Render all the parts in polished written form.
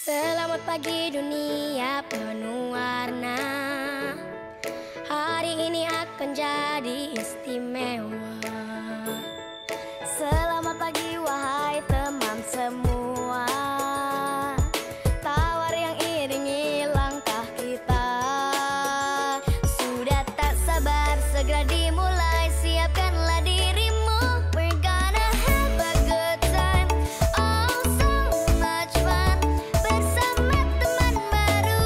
Selamat pagi dunia penuh warna. Hari ini akan jadi istimewa. Selamat pagi wahai teman semua. Tawar yang iringi langkah kita. Sudah tak sabar segera dimulai. Siapkanlah dirimu. We're gonna have a good time. Oh so much fun. Bersama teman baru,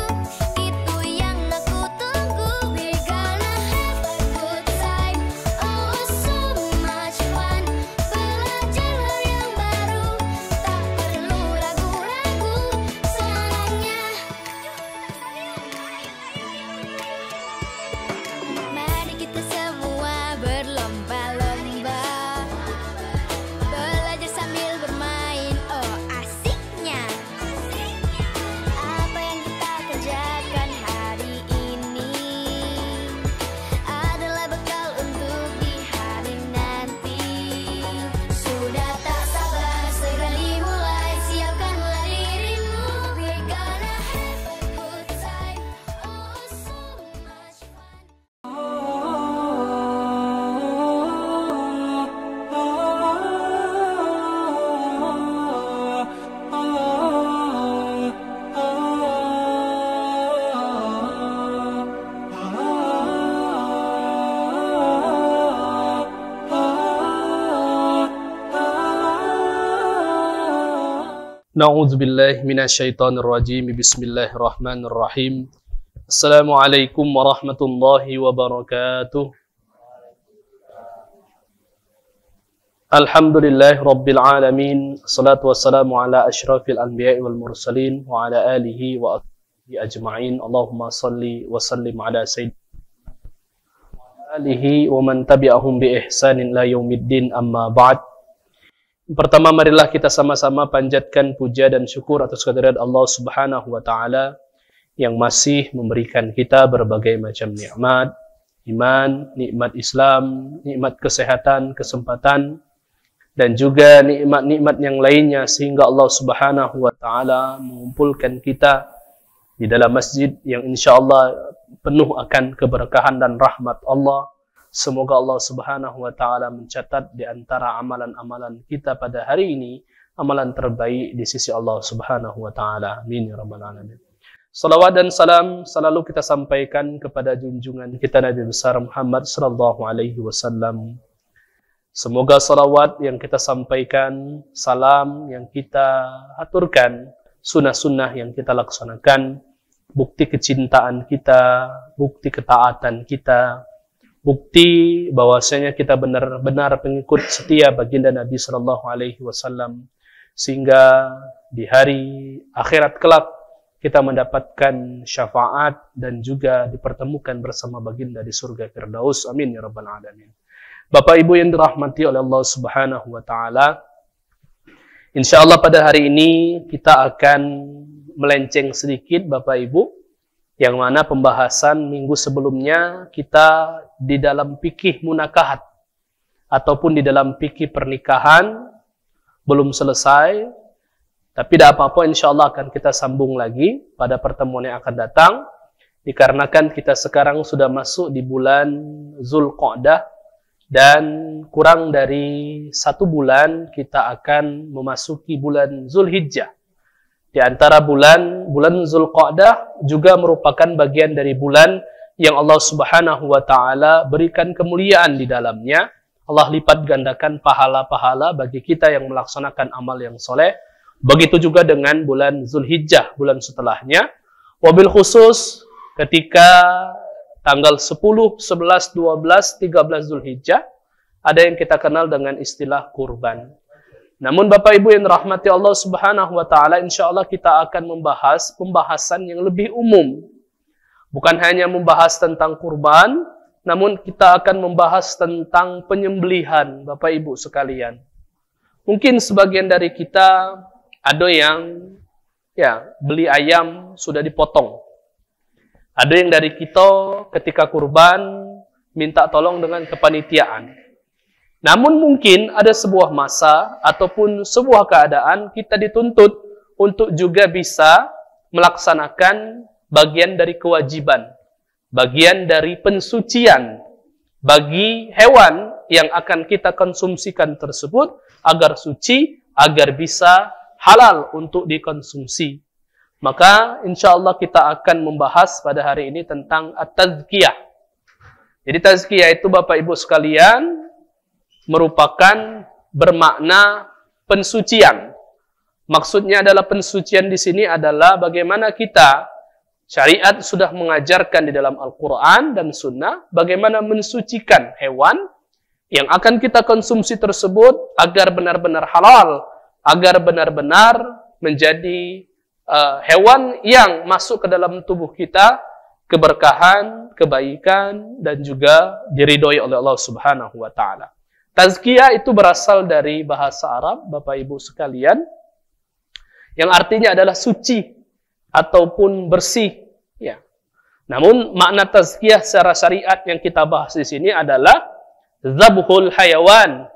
itu yang aku tunggu. We're gonna have a good time. Oh so much fun. Belajar hal yang baru, tak perlu ragu-ragu. Senangnya mari kita semua berlomba-lomba, belajar sambil bermain, oh asiknya. Apa yang kita kerjakan hari ini adalah bekal untuk di hari nanti. Sudah tak sabar segera dimulai. Siapkanlah dirimu. We're gonna have a good time. Oh so much fun. Na'udzubillahi minasyaitonirrajim. Bismillahirrahmanirrahim. Assalamualaikum warahmatullahi wabarakatuh. Alhamdulillahi rabbil alamin. Assalatu wassalamu ala asyrafil anbiya'i wal mursalin wa ala alihi wa ashabihi ajma'in. Allahumma salli wa sallim ala sayyidina wa alihi wa man tabi'ahum bi ihsanin la yaumiddin, amma ba'd. Pertama, marilah kita sama-sama panjatkan puja dan syukur atas kehadirat Allah Subhanahu wa Ta'ala yang masih memberikan kita berbagai macam nikmat, iman, nikmat Islam, nikmat kesehatan, kesempatan, dan juga nikmat-nikmat yang lainnya, sehingga Allah Subhanahu wa Ta'ala mengumpulkan kita di dalam masjid yang insya Allah penuh akan keberkahan dan rahmat Allah. Semoga Allah Subhanahu wa Ta'ala mencatat di antara amalan-amalan kita pada hari ini amalan terbaik di sisi Allah Subhanahu wa Ta'ala. Amin ya rabbal alamin. Salawat dan salam selalu kita sampaikan kepada junjungan kita Nabi besar Muhammad sallallahu alaihi wasallam. Semoga salawat yang kita sampaikan, salam yang kita aturkan, sunnah-sunnah yang kita laksanakan, bukti kecintaan kita, bukti ketaatan kita, bukti bahwasanya kita benar-benar pengikut setia baginda Nabi sallallahu alaihi wasallam, sehingga di hari akhirat kelak kita mendapatkan syafaat dan juga dipertemukan bersama baginda di surga Firdaus. Amin ya rabbal alamin. Bapak Ibu yang dirahmati oleh Allah Subhanahu wa Ta'ala, insyaallah pada hari ini kita akan melenceng sedikit Bapak Ibu, yang mana pembahasan minggu sebelumnya kita di dalam fikih munakahat ataupun di dalam fikih pernikahan belum selesai, tapi tidak apa-apa, insya Allah akan kita sambung lagi pada pertemuan yang akan datang, dikarenakan kita sekarang sudah masuk di bulan Zulqa'dah dan kurang dari 1 bulan kita akan memasuki bulan Zulhijjah. Di antara bulan Zulqa'dah juga merupakan bagian dari bulan yang Allah Subhanahu wa Ta'ala berikan kemuliaan di dalamnya. Allah lipat gandakan pahala-pahala bagi kita yang melaksanakan amal yang soleh. Begitu juga dengan bulan Zulhijjah, bulan setelahnya. Wabil khusus ketika tanggal 10, 11, 12, 13 Zulhijjah, ada yang kita kenal dengan istilah kurban. Namun Bapak Ibu yang dirahmati Allah Subhanahu wa Ta'ala, insya Allah kita akan membahas pembahasan yang lebih umum. Bukan hanya membahas tentang kurban, namun kita akan membahas tentang penyembelihan Bapak Ibu sekalian. Mungkin sebagian dari kita ada yang beli ayam sudah dipotong. Ada yang dari kita ketika kurban minta tolong dengan kepanitiaan. Namun mungkin ada sebuah masa ataupun sebuah keadaan kita dituntut untuk juga bisa melaksanakan bagian dari kewajiban, bagian dari pensucian bagi hewan yang akan kita konsumsikan tersebut agar suci, agar bisa halal untuk dikonsumsi. Maka insya Allah kita akan membahas pada hari ini tentang at-tazkiyah. Jadi tazkiyah itu Bapak Ibu sekalian merupakan bermakna pensucian. Maksudnya adalah pensucian di sini adalah bagaimana kita, syariat sudah mengajarkan di dalam Al-Quran dan Sunnah, bagaimana mensucikan hewan yang akan kita konsumsi tersebut agar benar-benar halal, agar benar-benar menjadi hewan yang masuk ke dalam tubuh kita, keberkahan, kebaikan, dan juga diridhoi oleh Allah Subhanahu wa Ta'ala. Tazkiyah itu berasal dari bahasa Arab, Bapak Ibu sekalian, yang artinya adalah suci ataupun bersih. Ya. Namun makna tazkiyah secara syariat yang kita bahas di sini adalah zabhul hayawan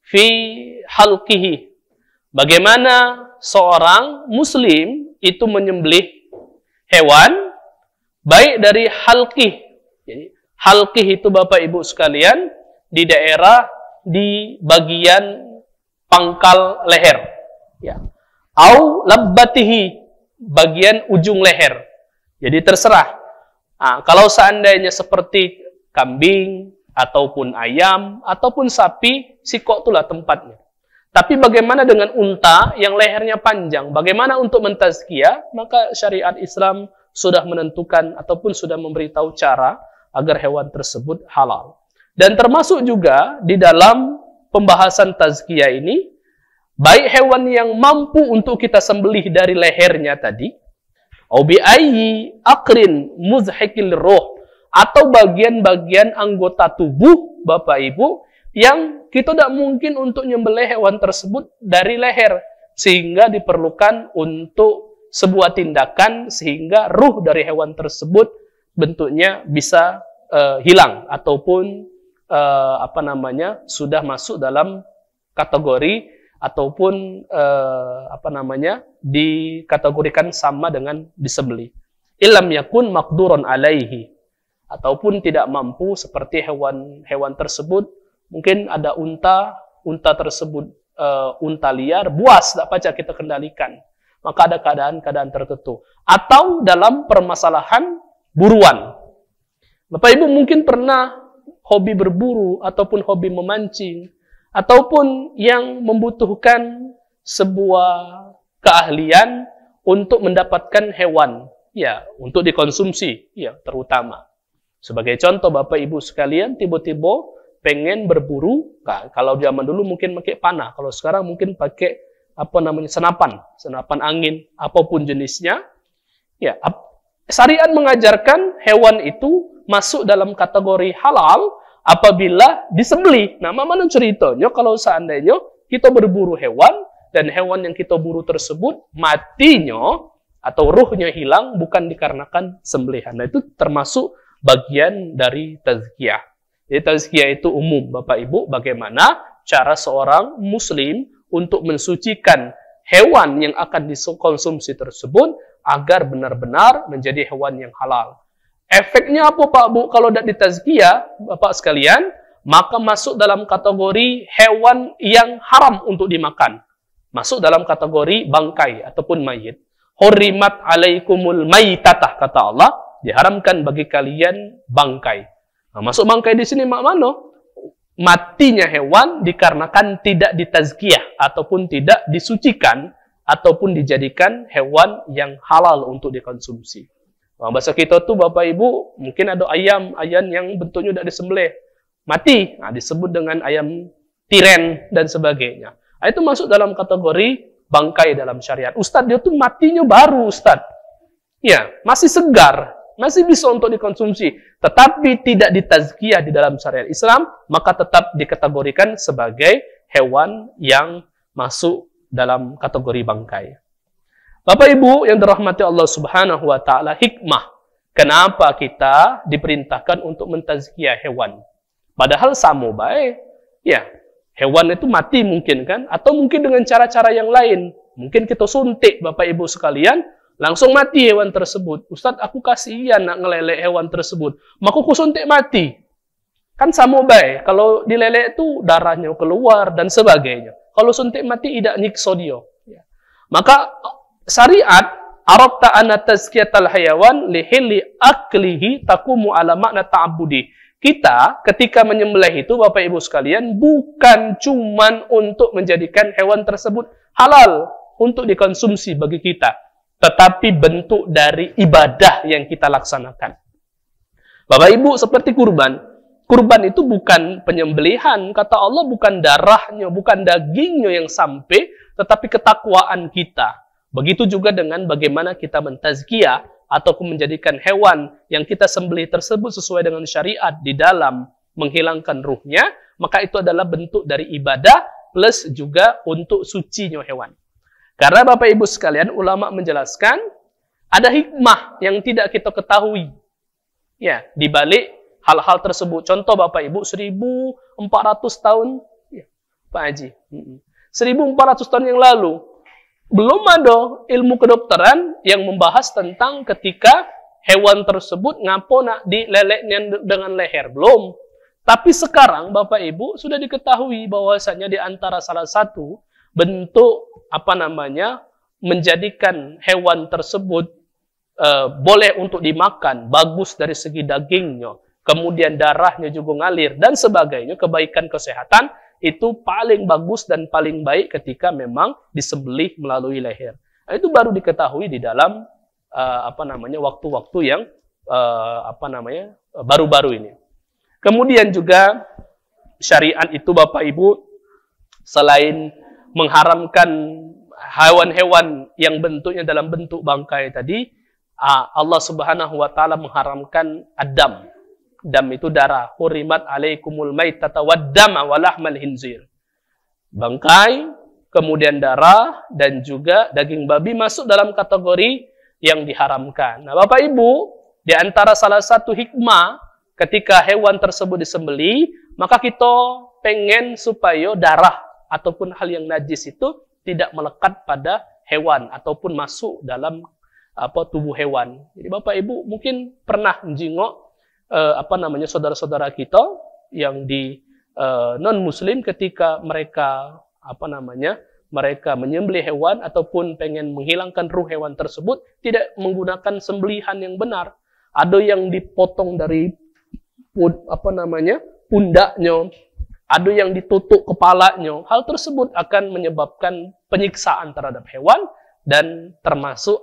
fi halqihi. Bagaimana seorang muslim itu menyembelih hewan baik dari halqih. Jadi halqih itu Bapak Ibu sekalian di daerah di bagian pangkal leher. Ya. Au labbatihi, bagian ujung leher. Jadi terserah. Nah, kalau seandainya seperti kambing, ataupun ayam, ataupun sapi, sikok itulah tempatnya. Tapi bagaimana dengan unta yang lehernya panjang? Bagaimana untuk mentazkiyah? Maka syariat Islam sudah menentukan ataupun sudah memberitahu cara agar hewan tersebut halal. Dan termasuk juga di dalam pembahasan tazkiyah ini, baik hewan yang mampu untuk kita sembelih dari lehernya tadi, au bi ayyi aqrin muzhikil ruh, atau bagian-bagian anggota tubuh Bapak Ibu yang kita tidak mungkin untuk menyembelih hewan tersebut dari leher, sehingga diperlukan untuk sebuah tindakan sehingga ruh dari hewan tersebut bentuknya bisa hilang ataupun sudah masuk dalam kategori ataupun dikategorikan sama dengan disembelih. Ilam yakun maqduron alaihi, ataupun tidak mampu seperti hewan tersebut, mungkin ada unta tersebut unta liar, buas tidak pacak kita kendalikan. Maka ada keadaan-keadaan tertentu. Atau dalam permasalahan buruan. Bapak Ibu mungkin pernah hobi berburu ataupun hobi memancing, ataupun yang membutuhkan sebuah keahlian untuk mendapatkan hewan, ya, untuk dikonsumsi, ya, terutama. Sebagai contoh Bapak Ibu sekalian, tiba-tiba pengen berburu, kalau zaman dulu mungkin pakai panah, kalau sekarang mungkin pakai senapan angin, apapun jenisnya. Ya, syariat mengajarkan hewan itu masuk dalam kategori halal apabila disembelih. Nah, mana ceritanya kalau seandainya kita berburu hewan dan hewan yang kita buru tersebut matinya atau ruhnya hilang bukan dikarenakan sembelihan. Nah, itu termasuk bagian dari tazkiyah. Jadi tazkiyah itu umum Bapak Ibu, bagaimana cara seorang muslim untuk mensucikan hewan yang akan dikonsumsi tersebut agar benar-benar menjadi hewan yang halal. Efeknya apa Pak Bu kalau tidak ditazkiyah Bapak sekalian? Maka masuk dalam kategori hewan yang haram untuk dimakan. Masuk dalam kategori bangkai ataupun mayit. Hurrimat alaikumul maytatah, kata Allah, diharamkan bagi kalian bangkai. Nah, masuk bangkai di sini mana? Matinya hewan dikarenakan tidak ditazkiyah ataupun tidak disucikan ataupun dijadikan hewan yang halal untuk dikonsumsi. Nah, bahasa kita tuh Bapak Ibu mungkin ada ayam yang bentuknya tidak disembelih, mati. Nah, disebut dengan ayam tiren dan sebagainya. Nah, itu masuk dalam kategori bangkai dalam syariat. Ustadz, dia tuh matinya baru, Ustadz. Ya, masih segar, masih bisa untuk dikonsumsi, tetapi tidak ditazkiyah di dalam syariat Islam, maka tetap dikategorikan sebagai hewan yang masuk dalam kategori bangkai. Bapak Ibu yang dirahmati Allah Subhanahu wa Ta'ala, hikmah kenapa kita diperintahkan untuk mentazkiyah hewan. Padahal sama baik, ya, hewan itu mati mungkin kan, atau mungkin dengan cara-cara yang lain. Mungkin kita suntik Bapak Ibu sekalian, langsung mati hewan tersebut. Ustadz, aku kasihan nak ngelelek hewan tersebut. Maka aku suntik mati. Kan sama baik. Kalau dilelek itu darahnya keluar dan sebagainya. Kalau suntik mati tidak nyiksa dia. Maka syariat arabta anna tazkiyatal hayawan lihilli aklihi takumu ala makna ta'abbudi. Kita ketika menyembelih itu Bapak Ibu sekalian bukan cuman untuk menjadikan hewan tersebut halal untuk dikonsumsi bagi kita, tetapi bentuk dari ibadah yang kita laksanakan. Bapak Ibu, seperti kurban. Kurban itu bukan penyembelihan, kata Allah, bukan darahnya, bukan dagingnya yang sampai, tetapi ketakwaan kita. Begitu juga dengan bagaimana kita mentazkiyah ataupun menjadikan hewan yang kita sembelih tersebut sesuai dengan syariat di dalam menghilangkan ruhnya, maka itu adalah bentuk dari ibadah plus juga untuk sucinya hewan. Karena Bapak Ibu sekalian, ulama menjelaskan ada hikmah yang tidak kita ketahui. Ya, di balik hal-hal tersebut. Contoh Bapak Ibu, 1400 tahun, ya, Pak Haji, 1400 tahun yang lalu, belum ada ilmu kedokteran yang membahas tentang ketika hewan tersebut ngapo nak dileleknya dengan leher. Belum. Tapi sekarang Bapak Ibu sudah diketahui bahwasanya di antara salah satu bentuk menjadikan hewan tersebut boleh untuk dimakan, bagus dari segi dagingnya, kemudian darahnya juga ngalir dan sebagainya, kebaikan kesehatan itu paling bagus dan paling baik ketika memang disembelih melalui leher. Nah, itu baru diketahui di dalam waktu-waktu yang baru-baru ini. Kemudian juga syariat itu Bapak Ibu selain mengharamkan hewan-hewan yang bentuknya dalam bentuk bangkai tadi, Allah Subhanahu wa taala mengharamkan ad-dam. Dam itu darah. Hurimat alaikumul maitata waddama walahmal hinzir. Bangkai, kemudian darah, dan juga daging babi masuk dalam kategori yang diharamkan. Nah, Bapak Ibu, di antara salah satu hikmah ketika hewan tersebut disembelih, maka kita pengen supaya darah ataupun hal yang najis itu tidak melekat pada hewan ataupun masuk dalam tubuh hewan. Jadi Bapak Ibu mungkin pernah menjenguk saudara-saudara kita yang di non-muslim ketika mereka mereka menyembelih hewan ataupun pengen menghilangkan ruh hewan tersebut tidak menggunakan sembelihan yang benar. Ada yang dipotong dari pundaknya, ada yang ditutup kepalanya. Hal tersebut akan menyebabkan penyiksaan terhadap hewan dan termasuk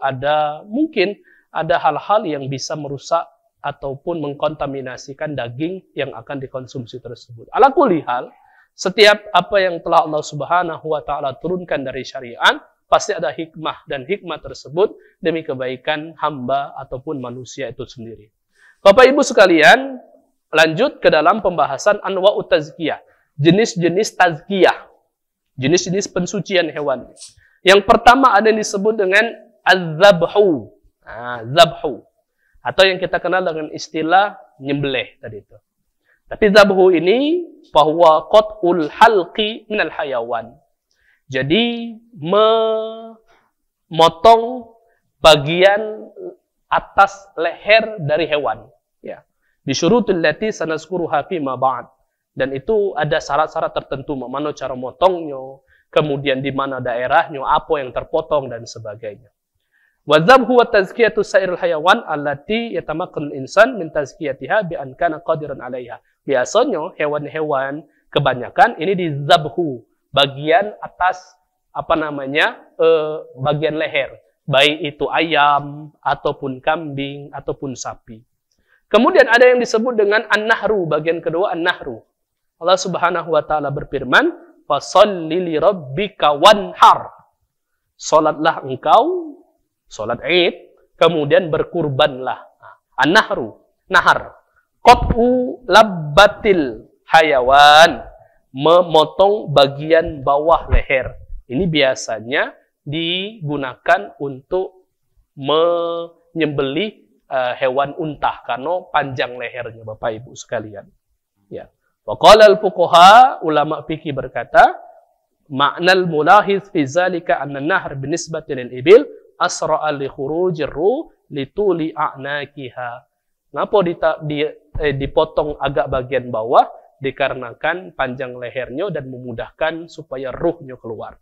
mungkin ada hal-hal yang bisa merusak ataupun mengkontaminasikan daging yang akan dikonsumsi tersebut. Ala kulli hal, setiap apa yang telah Allah Subhanahu wa taala turunkan dari syariat, pasti ada hikmah, dan hikmah tersebut demi kebaikan hamba ataupun manusia itu sendiri. Bapak Ibu sekalian, lanjut ke dalam pembahasan anwa'ut tazkiyah, jenis-jenis tazkiyah, jenis-jenis pensucian hewan. Yang pertama ada yang disebut dengan az-zabhu. Zabhu. Atau yang kita kenal dengan istilah nyembelih tadi itu. Tapi zabhu ini bahwa qat'ul halqi minal hayawan. Jadi memotong bagian atas leher dari hewan. Ya. Bisyurutul lati sanazkuruha fi ma ba'd. Dan itu ada syarat-syarat tertentu, mana cara motongnya, kemudian di mana daerahnya, apa yang terpotong dan sebagainya. Wadzabhu wa tazkiyatu sairil hayawan allati yatamakkanul insan min tazkiyatiha bi an kana qadiran 'alaiha. Biasanya hewan-hewan kebanyakan ini dizabhu, bagian atas bagian leher, baik itu ayam ataupun kambing ataupun sapi. Kemudian ada yang disebut dengan an-nahru, bagian kedua an-nahru. Allah Subhanahu wa taala berfirman, "Fasholli li rabbika wanhar." Salatlah engkau salat Id, kemudian berkurbanlah. An-nahru, nahar. Qat'u labbatil hayawan, memotong bagian bawah leher. Ini biasanya digunakan untuk menyembelih hewan unta karena panjang lehernya, Bapak Ibu sekalian. Ya. Wa qala al-fuqaha, ulama fikih berkata, Ma'nal mulahiz fi zalika anna an-nahr binisbati lil ibil asra'a li khurujir ruh lituli a'nakiha. Ngapa dipotong agak bagian bawah? Dikarenakan panjang lehernya dan memudahkan supaya ruhnya keluar.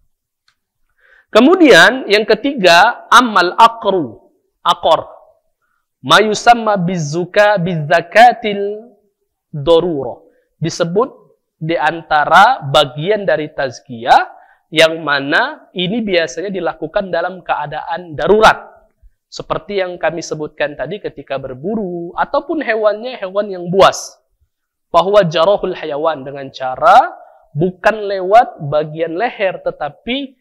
Kemudian yang ketiga, amal akor. Ma yusamma bizakatil darurah. Disebut di antara bagian dari tazkiyah yang mana ini biasanya dilakukan dalam keadaan darurat. Seperti yang kami sebutkan tadi ketika berburu ataupun hewannya hewan yang buas. Bahwa jarahul hayawan dengan cara bukan lewat bagian leher tetapi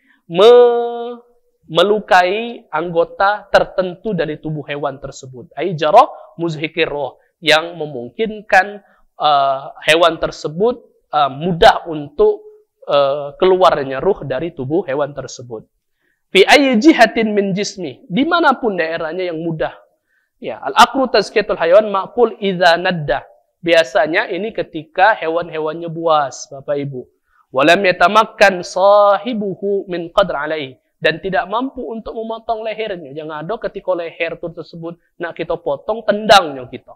melukai anggota tertentu dari tubuh hewan tersebut. Ai jarah muzhikir roh yang memungkinkan hewan tersebut mudah untuk keluarnya ruh dari tubuh hewan tersebut. Fi ayyi jihatin min jismi, dimanapun daerahnya yang mudah. Ya, al-aqru tazkiyatul hayawan maqul idza nadda. Biasanya ini ketika hewan-hewannya buas, Bapak Ibu. Walam yatamakkan sahibuhu min qadr alaihi, dan tidak mampu untuk memotong lehernya. Jangan ada ketika leher tersebut nak kita potong, tendangnya kita.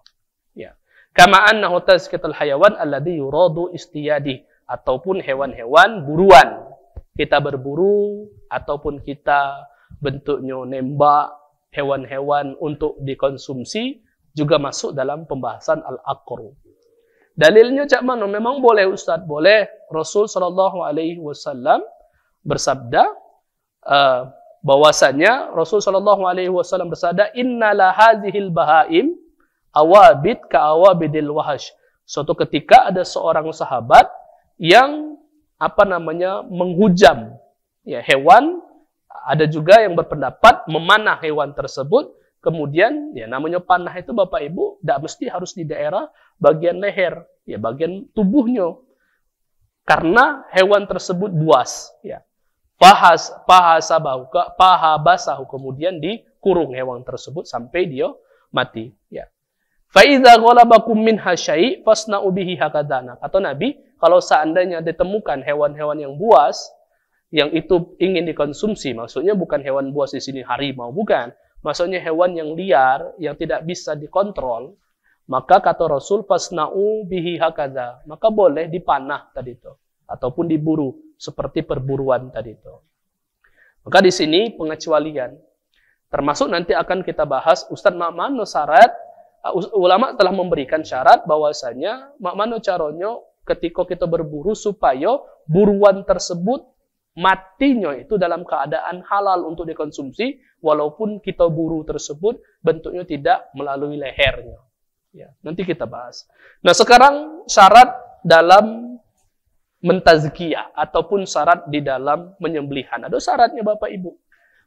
Ya. Kama annahu tazkiyatul hayawan alladhi yuradu istiyadi, ataupun hewan-hewan buruan. Kita berburu ataupun kita bentuknya nembak hewan-hewan untuk dikonsumsi juga masuk dalam pembahasan al-aqru. Dalilnya cak mana? Memang boleh Ustaz, boleh. Rasul sallallahu alaihi wasallam bersabda bahwasanya Rasul sallallahu alaihi wasallam bersabda, "Innala hadzihil bahaim awabid ka awabidil wahash." Suatu ketika ada seorang sahabat yang menghujam ya hewan. Ada juga yang berpendapat memanah hewan tersebut. Kemudian ya namanya panah itu Bapak Ibu tidak mesti harus di daerah bagian leher, ya bagian tubuhnya. Karena hewan tersebut buas, ya. Pahabasahu, kemudian dikurung hewan tersebut sampai dia mati, ya. Fa idza ghalabakum minha syai' fasna'u bihi hakadana. Atau Nabi, kalau seandainya ditemukan hewan-hewan yang buas yang itu ingin dikonsumsi, maksudnya bukan hewan buas di sini harimau, bukan. Maksudnya hewan yang liar, yang tidak bisa dikontrol, maka kata Rasul, fasna'u bihi hakadha, maka boleh dipanah tadi itu, ataupun diburu, seperti perburuan tadi itu. Maka di sini pengecualian, termasuk nanti akan kita bahas, Ustaz makmano syarat, ulama telah memberikan syarat bahwasanya makmano caranya ketika kita berburu supaya buruan tersebut matinya itu dalam keadaan halal untuk dikonsumsi, walaupun kita buru tersebut bentuknya tidak melalui lehernya. Ya, nanti kita bahas. Nah, sekarang syarat dalam mentazkiyah ataupun syarat di dalam menyembelihan. Ada syaratnya Bapak Ibu.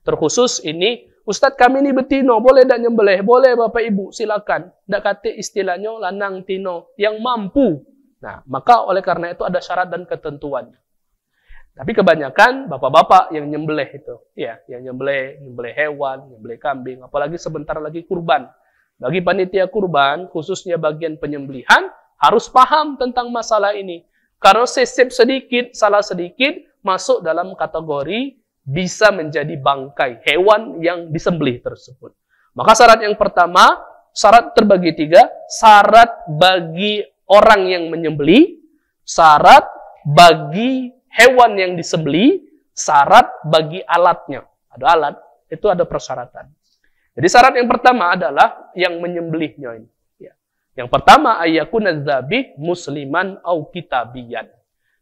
Terkhusus ini, Ustadz kami ini betino, boleh tidak nyembelih? Boleh Bapak Ibu, silakan. Tidak kata istilahnya lanang tino yang mampu. Nah, maka oleh karena itu ada syarat dan ketentuan. Tapi kebanyakan bapak-bapak yang nyembelih itu, ya, yang nyembelih hewan, nyembelih kambing, apalagi sebentar lagi kurban. Bagi panitia kurban, khususnya bagian penyembelihan, harus paham tentang masalah ini. Karena sesep sedikit, salah sedikit, masuk dalam kategori bisa menjadi bangkai hewan yang disembelih tersebut. Maka syarat yang pertama, syarat terbagi 3, syarat bagi orang yang menyembelih, syarat bagi hewan yang disembelih, syarat bagi alatnya. Ada alat, itu ada persyaratan. Jadi syarat yang pertama adalah yang menyembelihnya ini. Ya. Yang pertama, ayyakun adzabih musliman au kitabiyan.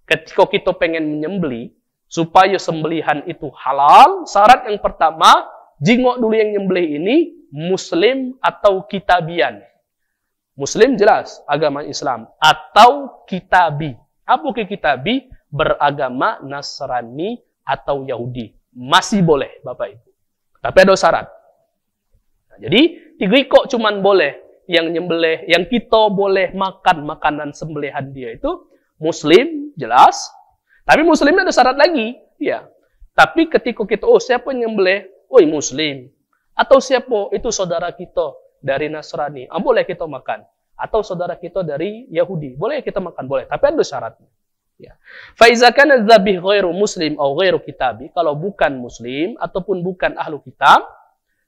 Ketika kita pengen menyembelih, supaya sembelihan itu halal, syarat yang pertama, jingok dulu yang nyembelih ini, muslim atau kitabian. Muslim jelas, agama Islam. Atau kitabi. Apa kitabi? Beragama Nasrani atau Yahudi. Masih boleh, Bapak Ibu. Tapi ada syarat. Nah, jadi, 3 kok cuman boleh. Yang nyembelih, yang kita boleh makan makanan sembelihan dia itu Muslim, jelas. Tapi Muslimnya ada syarat lagi. Ya. Tapi ketika kita, siapa yang nyembelih? Muslim. Atau siapa? Itu saudara kita dari Nasrani. Boleh kita makan. Atau saudara kita dari Yahudi. Boleh kita makan? Boleh. Tapi ada syaratnya. Ya. Fa iza kana dzabih ghairu muslim atau ghairu kitabi, kalau bukan muslim ataupun bukan ahlu kitab,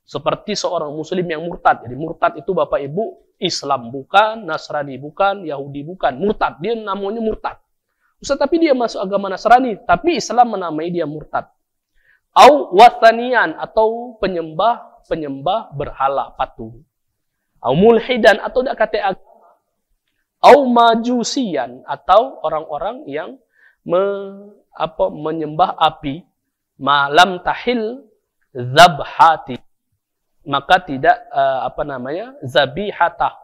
seperti seorang muslim yang murtad. Jadi murtad itu Bapak Ibu, Islam bukan, Nasrani bukan, Yahudi bukan, murtad. Dia namanya murtad. Ustaz, tapi dia masuk agama Nasrani, tapi Islam menamai dia murtad. Au wathanian, atau penyembah berhala patung. Au mulhidan, atau tidak kata agama. Au majusian, atau orang-orang yang menyembah api, malam tahil zabhati, maka tidak zabihatah,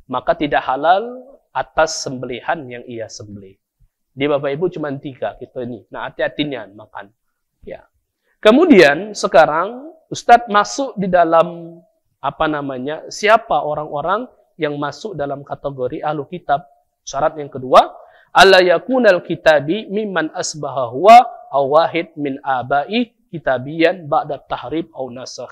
maka tidak halal atas sembelihan yang ia sembelih. Di Bapak Ibu cuma 3 kita ini. Nah, hati-hatinya makan. Ya. Kemudian sekarang Ustadz masuk di dalam siapa orang-orang yang masuk dalam kategori ahlu kitab. Syarat yang kedua, alla yakunal kitabi mimman asbaha huwa aw wahid min abai kitabiyan ba'da tahrib aw nasakh.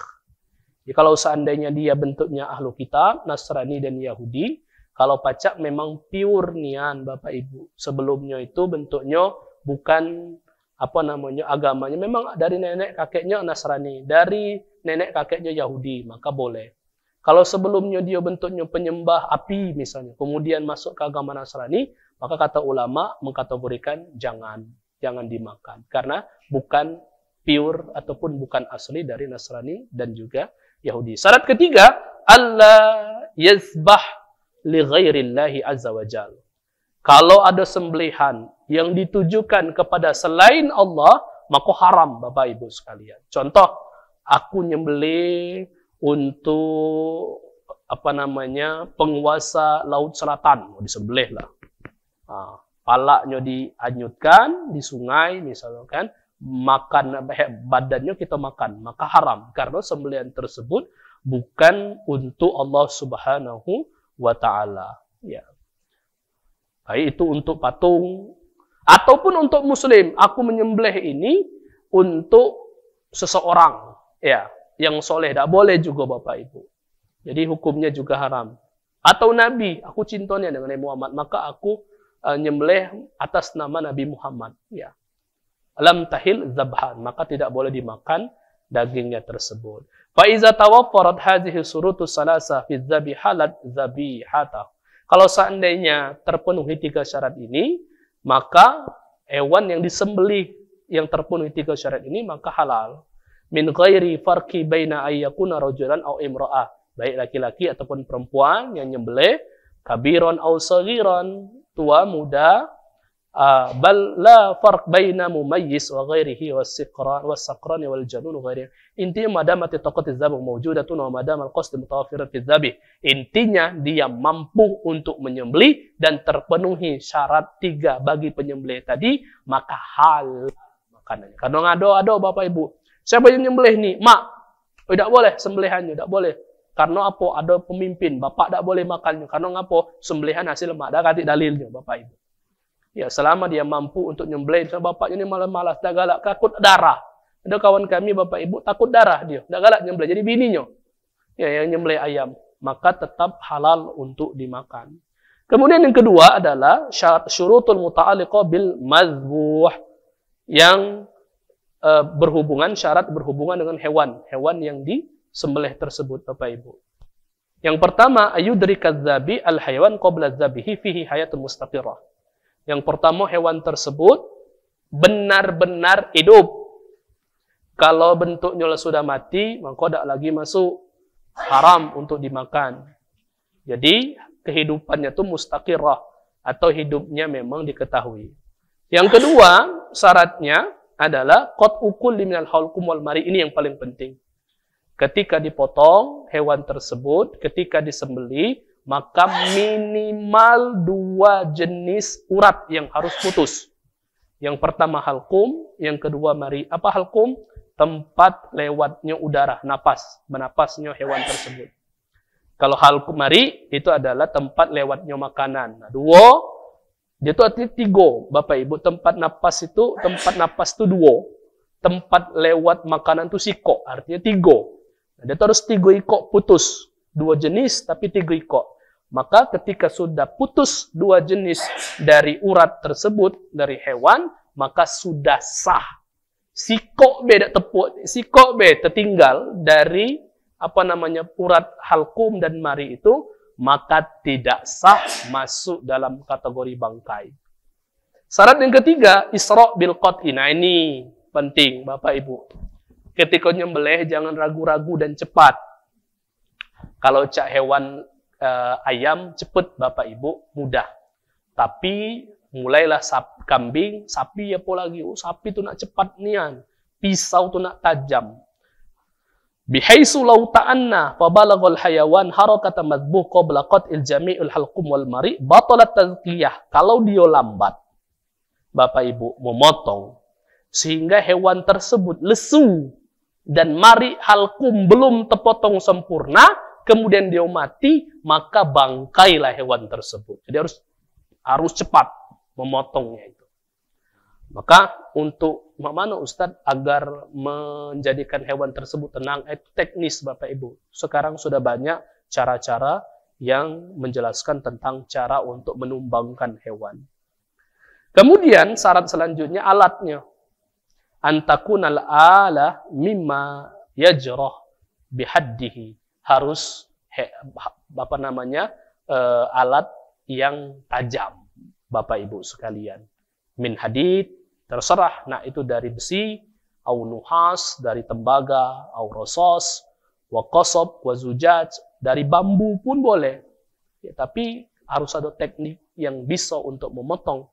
Jadi kalau seandainya dia bentuknya ahlu kitab, Nasrani dan Yahudi, kalau pacak memang pure nian Bapak Ibu. Sebelumnya itu bentuknya bukan agamanya memang dari nenek kakeknya Nasrani, dari nenek kakeknya Yahudi, maka boleh. Kalau sebelumnya dia bentuknya penyembah api misalnya, kemudian masuk ke agama Nasrani, maka kata ulama mengkategorikan jangan dimakan. Karena bukan pure ataupun bukan asli dari Nasrani dan juga Yahudi. Syarat ketiga, Allah yazbah li ghairillahi azza wa jalla. Kalau ada sembelihan yang ditujukan kepada selain Allah, maka haram Bapak Ibu sekalian. Contoh, aku nyembelih untuk penguasa Laut Selatan, disembelih lah. Palaknya dianyutkan di sungai misalkan, makan badannya kita makan, maka haram karena sembelihan tersebut bukan untuk Allah Subhanahu wa taala. Ya. Baik itu untuk patung ataupun untuk muslim, aku menyembelih ini untuk seseorang, ya, yang soleh, tidak boleh juga Bapak Ibu. Jadi hukumnya juga haram. Atau Nabi, aku cintanya dengan Nabi Muhammad, maka aku nyembelih atas nama Nabi Muhammad. Ya. Lam tahil zabhan, maka tidak boleh dimakan dagingnya tersebut. Fa iza tawaffarat hadhihi surutus salasa fi dzabihalat dzabihata. Kalau seandainya terpenuhi 3 syarat ini, maka hewan yang disembelih yang terpenuhi 3 syarat ini maka halal. Min ghairi farqi baina ayyakuna rajulan aw imra'ah, baik laki-laki ataupun perempuan yang nyembelih, kabiron aw saghiran, tua muda, bal la farq baina mumayyiz wa ghairihi was-saqran wal janun ghairihi. Intinya madamat taqati dzabh mawjudatun wa madamal qasd mutawaffiran fi dzabih. Intinya dia mampu untuk menyembelih dan terpenuhi syarat 3 bagi penyembelih tadi, maka halal makanannya. Kadang ada Bapak Ibu, siapa yang nyembelih nih? Mak. Tidak boleh sembelihannya, tidak boleh. Karena apa? Ada pemimpin, bapak tidak boleh makannya. Karena apa? Sembelihan hasil mak. Ada kata dalilnya Bapak Ibu. Ya, selama dia mampu untuk nyembelih, bapaknya ini malas-malas, dah galak, takut darah. Ada kawan kami Bapak Ibu takut darah dia, dah galak nyembelih. Jadi bininya ya yang nyembelih ayam, maka tetap halal untuk dimakan. Kemudian yang kedua adalah syurutul muta'alliqah bil mazbuh, yang syarat berhubungan dengan hewan yang disembelih tersebut Bapak Ibu. Yang pertama, ayudrikadz dzabi al hayawan qabla dzabihi fihi hayatun mustaqirah. Yang pertama, hewan tersebut benar-benar hidup. Kalau bentuknya sudah mati, maka tidak lagi masuk, haram untuk dimakan. Jadi kehidupannya itu mustaqirah, atau hidupnya memang diketahui. Yang kedua, syaratnya adalah qad ukul minal halqum wal mari. Ini yang paling penting. Ketika dipotong hewan tersebut, ketika disembelih, maka minimal 2 jenis urat yang harus putus. Yang pertama halqum, yang kedua mari. Apa halqum? Tempat lewatnya udara, menapasnya hewan tersebut. Kalau halqum mari, itu adalah tempat lewatnya makanan. Nah, 2, dia itu artinya 3, Bapak Ibu. Tempat napas itu 2. Tempat lewat makanan itu siko, artinya 3. Nah, dia itu harus 3 ikok putus. 2 jenis, tapi 3 ikok. Maka ketika sudah putus dua jenis dari urat tersebut, dari hewan, maka sudah sah. Sikok beda tepuk, sikok beda tertinggal dari urat halkum dan mari itu, maka tidak sah masuk dalam kategori bangkai. Syarat yang ketiga, isra' bil qat'i. Nah ini penting Bapak Ibu. Ketika nyembelih jangan ragu-ragu dan cepat. Kalau cak hewan ayam cepat Bapak Ibu mudah. Tapi mulailah kambing, sapi apa lagi? Oh, sapi tu nak cepat nian. Pisau tu nak tajam. Bihaisu law ta'anna fa balaghal hayawan harakata madbuh qabla qat'il jami'il halqum wal mari batalat tazkiyah. Kalau dia lambat Bapak Ibu memotong sehingga hewan tersebut lesu dan mari halkum belum terpotong sempurna, kemudian dia mati, maka bangkailah hewan tersebut. Jadi harus cepat memotongnya itu. Maka untuk mana Ustadz agar menjadikan hewan tersebut tenang, teknis Bapak Ibu. Sekarang sudah banyak cara-cara yang menjelaskan tentang cara untuk menumbangkan hewan. Kemudian syarat selanjutnya alatnya. Antakunal ala mimma yajrah bihaddihi. Harus alat yang tajam Bapak Ibu sekalian. Min hadid, terserah, nah itu dari besi, au nuhas, dari tembaga, au rosos, wa qasab, wa zujaj, dari bambu pun boleh. Ya, tapi harus ada teknik yang bisa untuk memotong.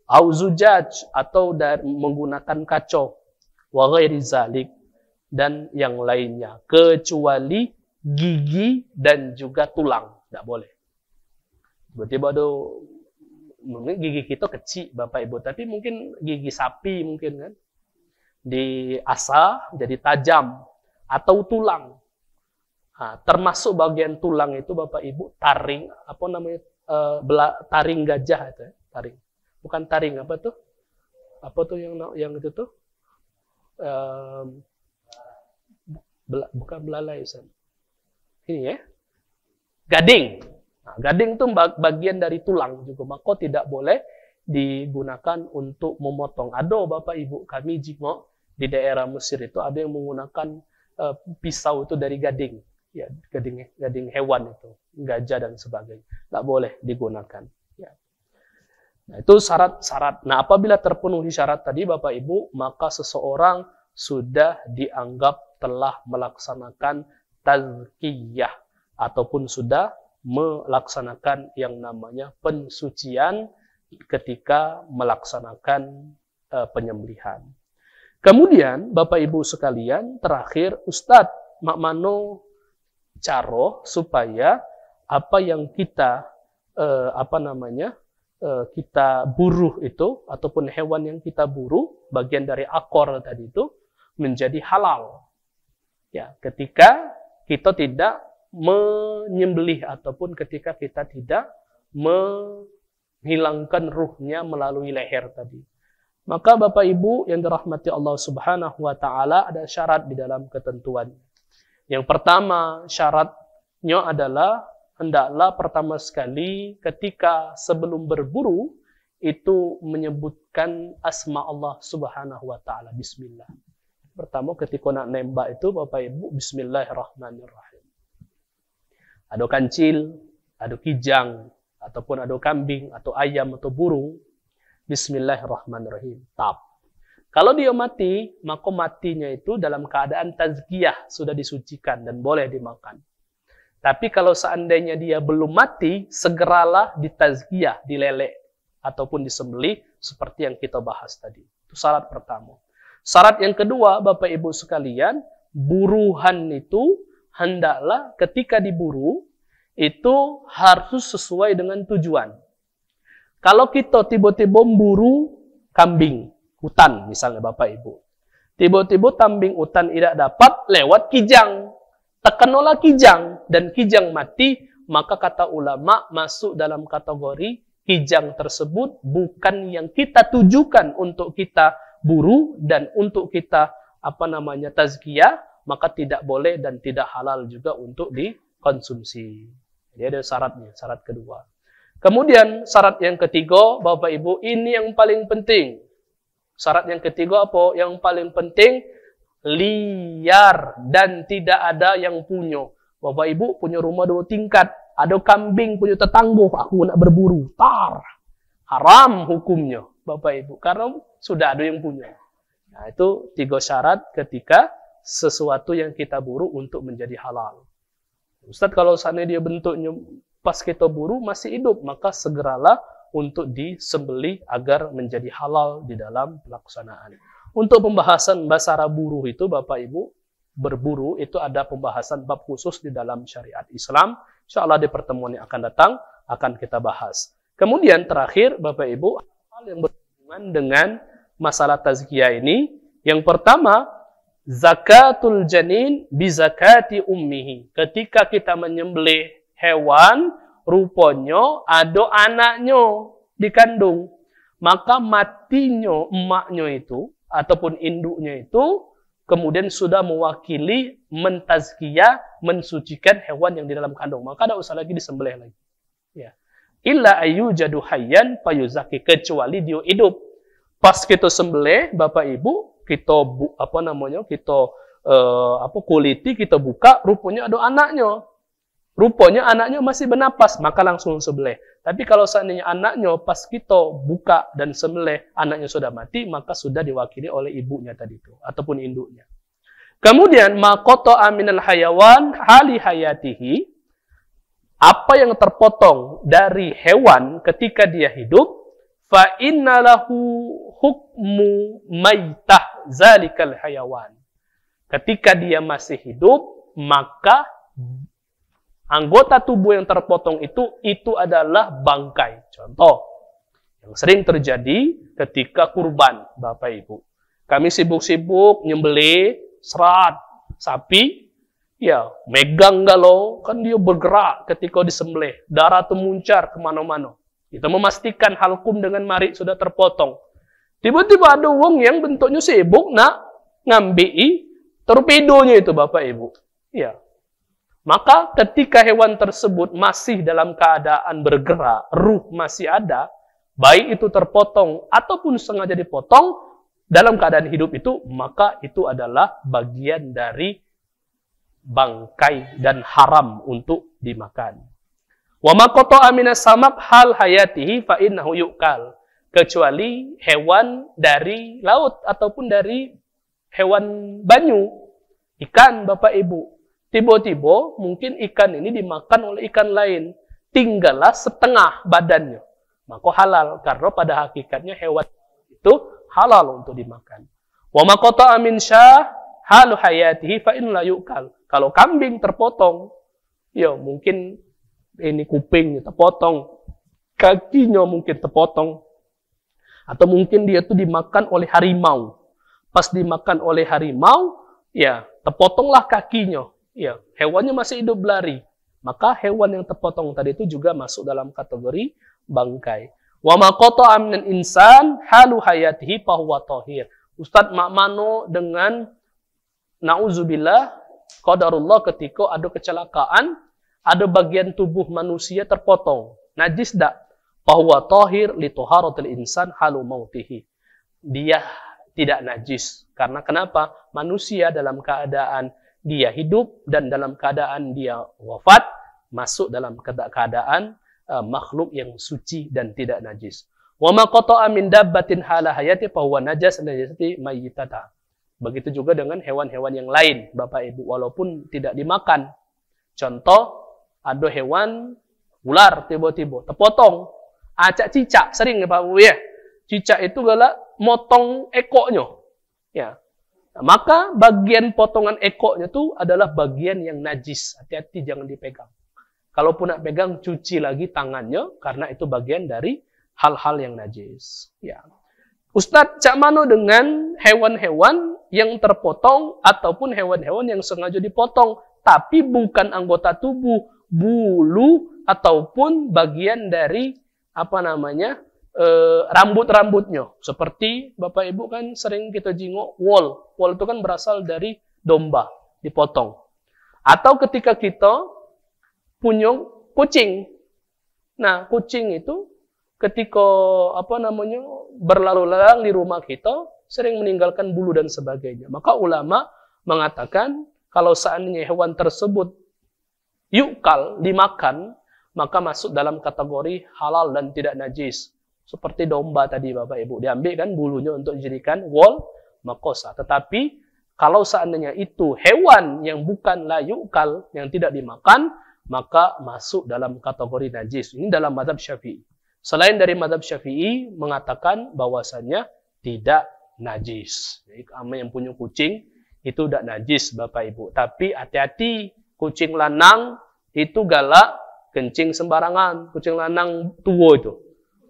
Au zujaj, atau menggunakan kacau, wa ghairi zalik, dan yang lainnya, kecuali gigi dan juga tulang, tidak boleh. Tiba-tiba mungkin gigi kita kecil Bapak Ibu, tapi mungkin gigi sapi mungkin kan diasah jadi tajam, atau tulang. Nah, termasuk bagian tulang itu Bapak Ibu taring, taring gajah itu, taring. Bukan taring, apa tuh yang itu tuh? Bukan belalai, Ustaz. Ini ya. Gading. Nah, gading itu bagian dari tulang juga, maka tidak boleh digunakan untuk memotong. Ada Bapak Ibu kami jingok di daerah Mesir itu ada yang menggunakan pisau itu dari gading. Ya, gading hewan itu, gajah dan sebagainya. Tidak boleh digunakan. Ya. Nah, itu syarat-syarat. Nah, apabila terpenuhi syarat tadi Bapak Ibu, maka seseorang sudah dianggap telah melaksanakan tazkiyah ataupun sudah melaksanakan yang namanya pensucian ketika melaksanakan penyembelihan. Kemudian Bapak Ibu sekalian, terakhir Ustadz, makmano caro supaya apa yang kita kita buruh itu, ataupun hewan yang kita buruh, bagian dari akor tadi itu, menjadi halal. Ya, ketika kita tidak menyembelih, ataupun ketika kita tidak menghilangkan ruhnya melalui leher tadi. Maka Bapak Ibu yang dirahmati Allah Subhanahu wa Ta'ala, ada syarat di dalam ketentuan. Yang pertama, syaratnya adalah hendaklah pertama sekali ketika sebelum berburu itu menyebutkan asma Allah Subhanahu wa Ta'ala, bismillah. Pertama ketika nak nembak itu Bapak Ibu, bismillahirrahmanirrahim. Ada kancil, ada kijang, ataupun ada kambing, atau ayam, atau burung, bismillahirrahmanirrahim. Tap. Kalau dia mati, maka matinya itu dalam keadaan tazkiyah, sudah disucikan dan boleh dimakan. Tapi kalau seandainya dia belum mati, segeralah ditazkiyah, dilelek, ataupun disembelih, seperti yang kita bahas tadi. Itu syarat pertama. Syarat yang kedua, Bapak Ibu sekalian, buruhan itu hendaklah ketika diburu, itu harus sesuai dengan tujuan. Kalau kita tiba-tiba memburu kambing hutan, misalnya Bapak Ibu. Tiba-tiba kambing hutan tidak dapat lewat kijang. Terkenalah kijang, dan kijang mati, maka kata ulama masuk dalam kategori kijang tersebut bukan yang kita tujukan untuk kita buru dan untuk kita tazkiyah, maka tidak boleh dan tidak halal juga untuk dikonsumsi. Jadi ada syaratnya, syarat kedua. Kemudian syarat yang ketiga, Bapak Ibu, ini yang paling penting. Syarat yang ketiga apa? Yang paling penting, liar dan tidak ada yang punya. Bapak Ibu punya rumah 2 tingkat, ada kambing punya tetangga, aku nak berburu, haram hukumnya, Bapak Ibu, karena sudah ada yang punya. Nah, itu 3 syarat ketika sesuatu yang kita buru untuk menjadi halal. Ustadz, kalau seandainya dia bentuknya pas kita buru masih hidup, maka segeralah untuk disembelih agar menjadi halal di dalam pelaksanaan. Untuk pembahasan basara buru itu, Bapak Ibu, berburu itu ada pembahasan bab khusus di dalam syariat Islam. Insyaallah di pertemuan yang akan datang akan kita bahas. Kemudian terakhir, Bapak Ibu, hal yang berhubungan dengan masalah tazkiyah ini, yang pertama, zakatul janin bi zakati ummihi. Ketika kita menyembelih hewan, rupanya ada anaknya dikandung, maka matinya emaknya itu ataupun induknya itu kemudian sudah mewakili mentazkiyah, mensucikan hewan yang di dalam kandung, maka tidak usah lagi disembelih lagi. Ya. Illa ayyujadu hayyan fayuzaki, kecuali dia hidup. Pas kita sembelih, Bapak Ibu, kita kuliti, kita buka, rupanya ada anaknya. Rupanya anaknya masih bernapas, maka langsung sembelih. Tapi kalau seandainya anaknya pas kita buka dan sembelih, anaknya sudah mati, maka sudah diwakili oleh ibunya tadi itu ataupun induknya. Kemudian maqata minal hayawan hali hayatihi, apa yang terpotong dari hewan ketika dia hidup, fa innalahu hukmu maitah zalikal hayawan. Ketika dia masih hidup, maka anggota tubuh yang terpotong itu adalah bangkai. Contoh yang sering terjadi ketika kurban, Bapak Ibu. Kami sibuk-sibuk nyembelih serat sapi, ya megang galau, kan dia bergerak ketika disembelih, darah itu muncar kemana-mana. Kita memastikan halkum dengan mari sudah terpotong. Tiba-tiba ada wong yang bentuknya sibuk nak ngambil torpedonya itu, Bapak Ibu. Ya. Maka ketika hewan tersebut masih dalam keadaan bergerak, ruh masih ada, baik itu terpotong ataupun sengaja dipotong, dalam keadaan hidup itu, maka itu adalah bagian dari bangkai dan haram untuk dimakan. Wa ma qata'a minas samak hal hayatihi fa innahu yu'kal. Kecuali hewan dari laut ataupun dari hewan banyu, ikan, Bapak Ibu. Tiba-tiba mungkin ikan ini dimakan oleh ikan lain, tinggallah setengah badannya, maka halal, karena pada hakikatnya hewan itu halal untuk dimakan. Wa ma qata'a min syah halu hayatihi fa in la yu'kal. Kalau kambing terpotong, ya mungkin ini kuping terpotong, kakinya mungkin terpotong, atau mungkin dia itu dimakan oleh harimau. Pas dimakan oleh harimau, ya terpotonglah kakinya. Ya, hewannya masih hidup berlari, maka hewan yang terpotong tadi itu juga masuk dalam kategori bangkai. Wa ma qata'a minal insan halu hayatihi fa huwa thahir. Ustaz, mak mano dengan nauzubillah qadarullah ketika ada kecelakaan, ada bagian tubuh manusia terpotong, najis dak? Fa huwa thahir li taharatil insan halu mautihi. Dia tidak najis, karena kenapa? Manusia dalam keadaan dia hidup dan dalam keadaan dia wafat, masuk dalam keadaan makhluk yang suci dan tidak najis. Wa ma qata'a min dabbatin hala hayati fa huwa najas najasati mayyitata. Begitu juga dengan hewan-hewan yang lain, Bapak Ibu, walaupun tidak dimakan. Contoh, ada hewan ular tiba-tiba terpotong, acak cicak, sering ya Pak Bu ya. Cicak itu galak motong ekornya. Ya. Nah, maka bagian potongan ekornya itu adalah bagian yang najis. Hati-hati jangan dipegang. Kalaupun nak pegang, cuci lagi tangannya, karena itu bagian dari hal-hal yang najis. Ya. Ustadz, cak mano dengan hewan-hewan yang terpotong ataupun hewan-hewan yang sengaja dipotong, tapi bukan anggota tubuh, bulu ataupun bagian dari rambut-rambutnya. Seperti Bapak Ibu kan sering kita jingok wol. Wol itu kan berasal dari domba, dipotong. Atau ketika kita punya kucing. Nah, kucing itu ketika berlalu lalang di rumah kita sering meninggalkan bulu dan sebagainya. Maka ulama mengatakan kalau seandainya hewan tersebut yukal, dimakan, maka masuk dalam kategori halal dan tidak najis. Seperti domba tadi Bapak Ibu, diambil kan bulunya untuk dijadikan wol makosa. Tetapi kalau seandainya itu hewan yang bukan la yukal, yang tidak dimakan, maka masuk dalam kategori najis. Ini dalam mazhab Syafi'i. Selain dari mazhab Syafi'i mengatakan bahwasannya tidak najis. Jadi kami yang punya kucing itu tidak najis Bapak Ibu. Tapi hati-hati, kucing lanang itu galak kencing sembarangan. Kucing lanang tua itu.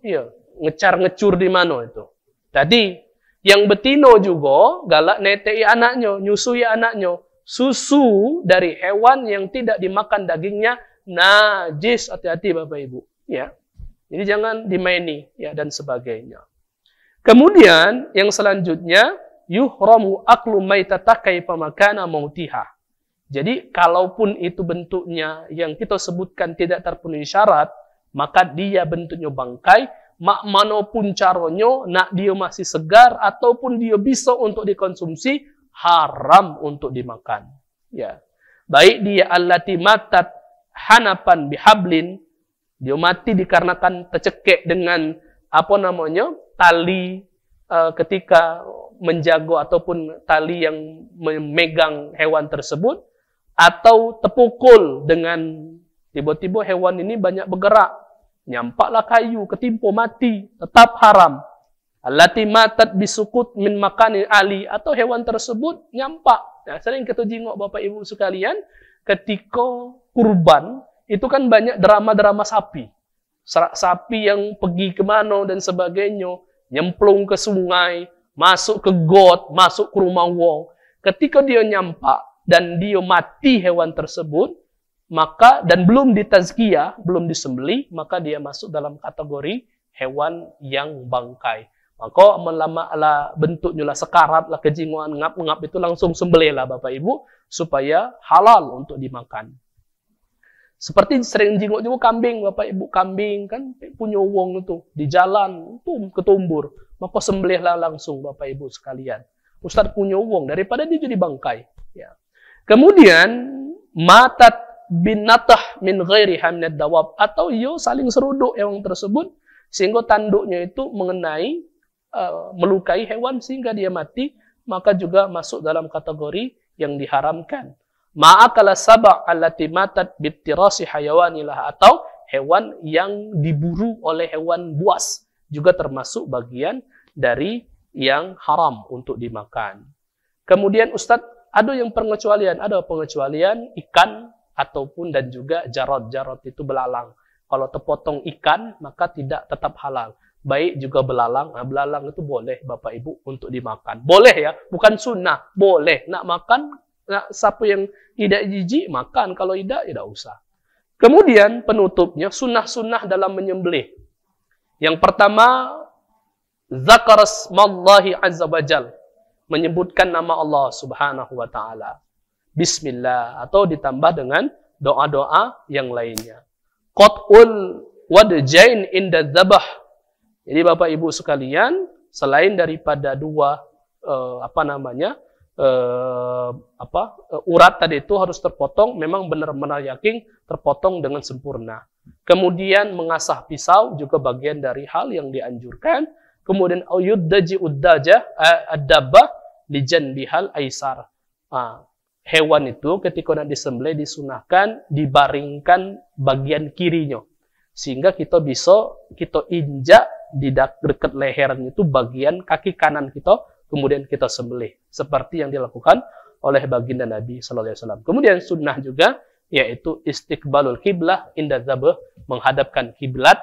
Iya, ngecar-ngecur di mana itu. Tadi yang betino juga galak netei anaknya, nyusui anaknya. Susu dari hewan yang tidak dimakan dagingnya najis. Hati-hati Bapak Ibu. Ya. Jadi jangan dimaini ya dan sebagainya. Kemudian yang selanjutnya yuhramu aklu maitata kaifa makana mautiha. Jadi kalaupun itu bentuknya yang kita sebutkan tidak terpenuhi syarat, maka dia bentuknya bangkai, mak manapun caranya, nak dia masih segar ataupun dia bisa untuk dikonsumsi, haram untuk dimakan. Ya. Baik dia allati matat hanapan bihablin, dia mati dikarenakan tercekik dengan tali ketika menjaga ataupun tali yang memegang hewan tersebut, atau terpukul dengan tiba-tiba hewan ini banyak bergerak, nyampaklah kayu, ketimpa mati, tetap haram. Allati matat bisukut min makanin ali, atau hewan tersebut nyampak. Nah, sering kita jengok Bapak Ibu sekalian, ketika kurban, itu kan banyak drama-drama sapi. Sapi yang pergi kemana dan sebagainya, nyemplung ke sungai, masuk ke got, masuk ke rumah wong. Ketika dia nyampak dan dia mati hewan tersebut, maka dan belum ditazkiyah, belum disembelih, maka dia masuk dalam kategori hewan yang bangkai. Maka melama bentuknya lah sekarat lah kejinguan ngap-ngap itu langsung sembelih lah Bapak Ibu supaya halal untuk dimakan. Seperti sering jenguk juga kambing, Bapak Ibu, kambing kan punya wong itu di jalan itu ketumbur, maka sembelihlah langsung Bapak Ibu sekalian. Ustaz punya wong daripada dia jadi bangkai. Ya. Kemudian matat binatah min ghairi hamnad dawab, atau yo saling seruduk hewan tersebut sehingga tanduknya itu mengenai melukai hewan sehingga dia mati, maka juga masuk dalam kategori yang diharamkan. Ma'akala saba' allati matat bittirasi hayawanilah, atau hewan yang diburu oleh hewan buas juga termasuk bagian dari yang haram untuk dimakan. Kemudian Ustadz, ada yang pengecualian, ada pengecualian ikan ataupun dan juga jarod. Jarod itu belalang. Kalau terpotong ikan maka tidak tetap halal. Baik juga belalang. Nah, belalang itu boleh Bapak Ibu untuk dimakan. Boleh ya, bukan sunnah, boleh. Nak makan, siapa yang tidak jijik makan, kalau tidak tidak usah. Kemudian penutupnya sunnah-sunnah dalam menyembelih. Yang pertama, zakarasmallahi azza wajal, menyebutkan nama Allah Subhanahu wa taala. Bismillah, atau ditambah dengan doa-doa yang lainnya. Qat'ul wadjain inda dzabah. Jadi Bapak Ibu sekalian, selain daripada dua urat tadi itu harus terpotong, memang benar-benar yakin terpotong dengan sempurna. Kemudian mengasah pisau juga bagian dari hal yang dianjurkan. Kemudian ayuddaji uddaja ad-dabbah lijan bihal aisar. Hewan itu ketika nak disembelih disunahkan dibaringkan bagian kirinya, sehingga kita injak di dekat lehernya itu bagian kaki kanan kita, kemudian kita sembelih seperti yang dilakukan oleh baginda Nabi sallallahu alaihi wasallam. Kemudian sunnah juga yaitu istiqbalul kiblah inda dzabh, menghadapkan kiblat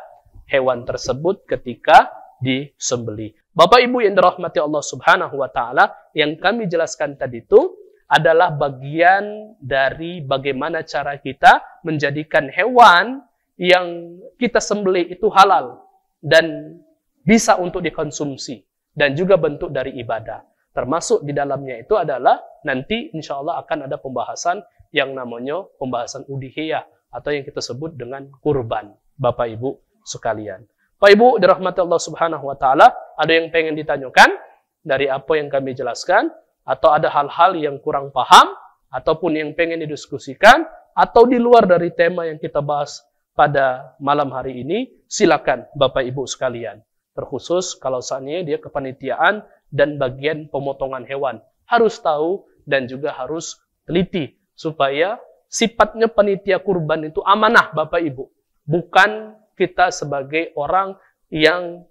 hewan tersebut ketika disembelih. Bapak Ibu yang dirahmati Allah Subhanahu wa taala, yang kami jelaskan tadi itu adalah bagian dari bagaimana cara kita menjadikan hewan yang kita sembelih itu halal dan bisa untuk dikonsumsi, dan juga bentuk dari ibadah. Termasuk di dalamnya itu adalah nanti insya Allah akan ada pembahasan yang namanya pembahasan udhiyah, atau yang kita sebut dengan kurban, Bapak Ibu sekalian. Bapak Ibu dirahmati Allah Subhanahu wa taala, ada yang pengen ditanyakan dari apa yang kami jelaskan, atau ada hal-hal yang kurang paham ataupun yang pengen didiskusikan atau di luar dari tema yang kita bahas pada malam hari ini, silakan Bapak Ibu sekalian. Terkhusus kalau saatnya dia kepanitiaan dan bagian pemotongan hewan, harus tahu dan juga harus teliti supaya sifatnya panitia kurban itu amanah Bapak Ibu. Bukan kita sebagai orang yang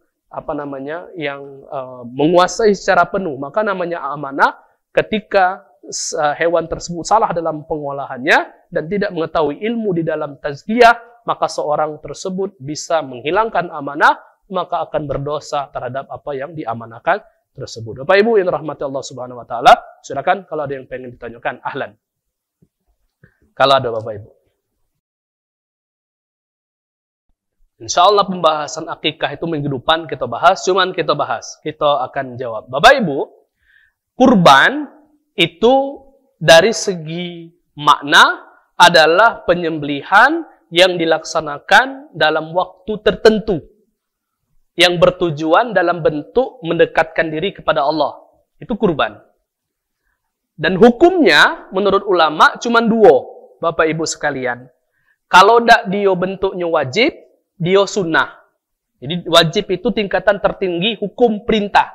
menguasai secara penuh. Maka namanya amanah ketika hewan tersebut salah dalam pengolahannya dan tidak mengetahui ilmu di dalam tazkiyah, maka seorang tersebut bisa menghilangkan amanah, maka akan berdosa terhadap apa yang diamanahkan tersebut. Bapak Ibu yang rahmati Allah Subhanahu wa taala, silakan kalau ada yang pengen ditanyakan, ahlan. Kalau ada Bapak Ibu. Insya Allah pembahasan akikah itu minggu depan kita bahas, kita akan jawab. Bapak Ibu, kurban itu dari segi makna adalah penyembelihan yang dilaksanakan dalam waktu tertentu, yang bertujuan dalam bentuk mendekatkan diri kepada Allah. Itu kurban. Dan hukumnya menurut ulama cuma dua, Bapak Ibu sekalian. Kalau tidak dia bentuknya wajib, dia sunnah. Jadi wajib itu tingkatan tertinggi hukum perintah.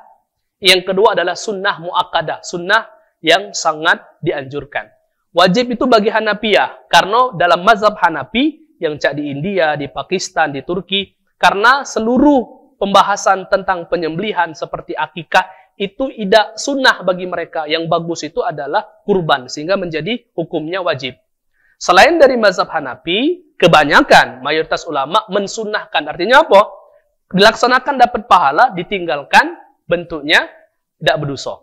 Yang kedua adalah sunnah muakkadah, sunnah yang sangat dianjurkan. Wajib itu bagi Hanafiyah, karena dalam mazhab Hanafi yang cak di India, di Pakistan, di Turki, karena seluruh pembahasan tentang penyembelihan seperti akikah itu tidak sunnah bagi mereka. Yang bagus itu adalah kurban, sehingga menjadi hukumnya wajib. Selain dari mazhab Hanafi, kebanyakan mayoritas ulama mensunnahkan. Artinya apa? Dilaksanakan dapat pahala, ditinggalkan bentuknya tidak berdosa.